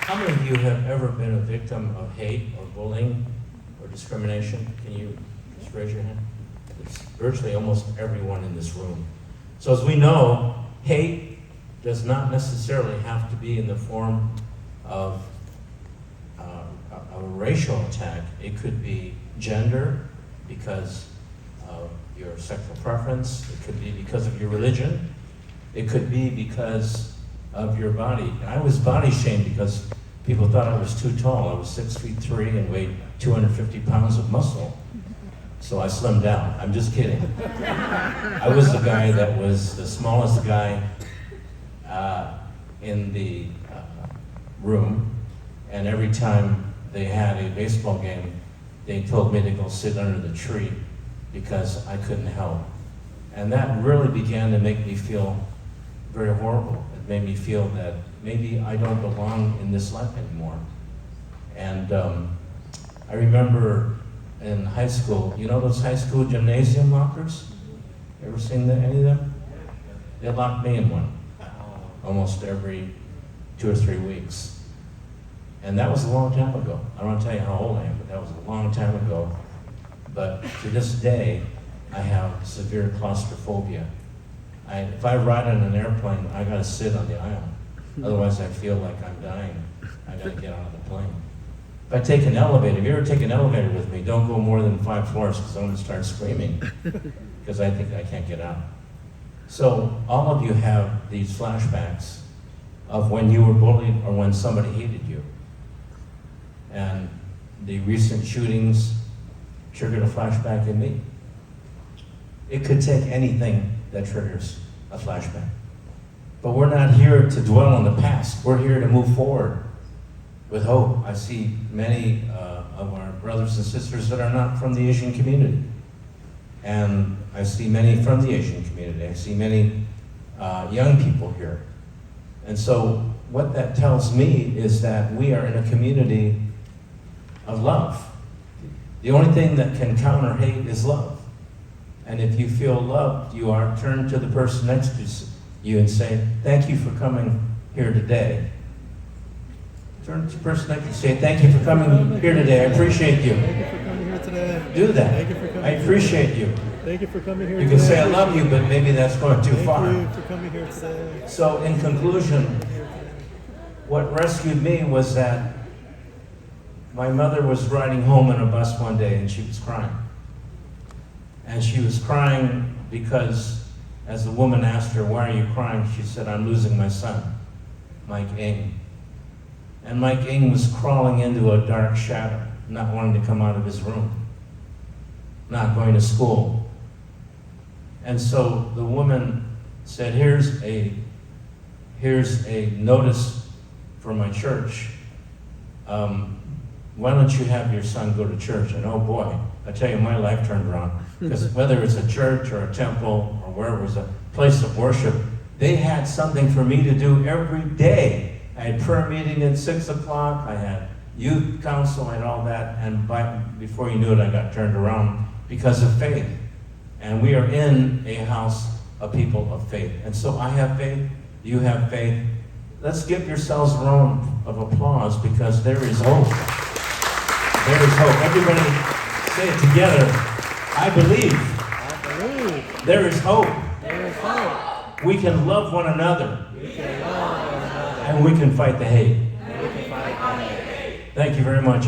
How many of you have ever been a victim of hate or bullying or discrimination? Can you just raise your hand? It's virtually almost everyone in this room. So as we know, hate does not necessarily have to be in the form of a racial attack. It could be gender because of your sexual preference. It could be because of your religion. It could be because of your body. And I was body shamed because people thought I was too tall. I was 6'3" and weighed 250 pounds of muscle. So I slimmed down. I'm just kidding. I was the guy that was the smallest guy in the room, and every time they had a baseball game, they told me to go sit under the tree because I couldn't help. And that really began to make me feel very horrible. It made me feel that maybe I don't belong in this life anymore. And I remember in high school, you know those high school gymnasium lockers? You ever seen any of them? They locked me in one almost every 2 or 3 weeks. And that was a long time ago. I don't want to tell you how old I am, but that was a long time ago. But to this day, I have severe claustrophobia. If I ride on an airplane, I gotta sit on the aisle. Otherwise I feel like I'm dying. I gotta get out of the plane. If I take an elevator, if you ever take an elevator with me, don't go more than 5 floors because I'm gonna start screaming because I think I can't get out. So all of you have these flashbacks of when you were bullied or when somebody hated you. And the recent shootings triggered a flashback in me. It could take anything that triggers a flashback. But we're not here to dwell on the past. We're here to move forward with hope. I see many of our brothers and sisters that are not from the Asian community. And I see many from the Asian community. I see many young people here. And so what that tells me is that we are in a community of love. The only thing that can counter hate is love. And if you feel loved, you are turn to the person next to you and say, thank you for coming here today. Turn to the person next to you and say, thank you for coming here today. I appreciate you. Thank you for coming here today. Do that. Thank you for coming I appreciate you. Thank you for coming here You today. can say I love you, but maybe that's going too far. Thank you for coming here today. So in conclusion, what rescued me was that my mother was riding home in a bus one day and she was crying. And she was crying because as the woman asked her, why are you crying? She said, I'm losing my son, Mike Eng. And Mike Eng was crawling into a dark shadow, not wanting to come out of his room, not going to school. And so the woman said, here's a notice for my church. Why don't you have your son go to church? And oh boy, I tell you, my life turned around. Because whether it's a church or a temple or where it was a place of worship, they had something for me to do every day. I had prayer meeting at 6 o'clock, I had youth council and all that, and before you knew it, I got turned around because of faith. And we are in a house of people of faith. And so I have faith, you have faith. Let's give yourselves a round of applause because there is hope. There is hope. Everybody say it together. I believe. I believe. There is hope. There is hope. We can love one another. We can love one another. And we can fight the hate. And we can fight the hate. Thank you very much.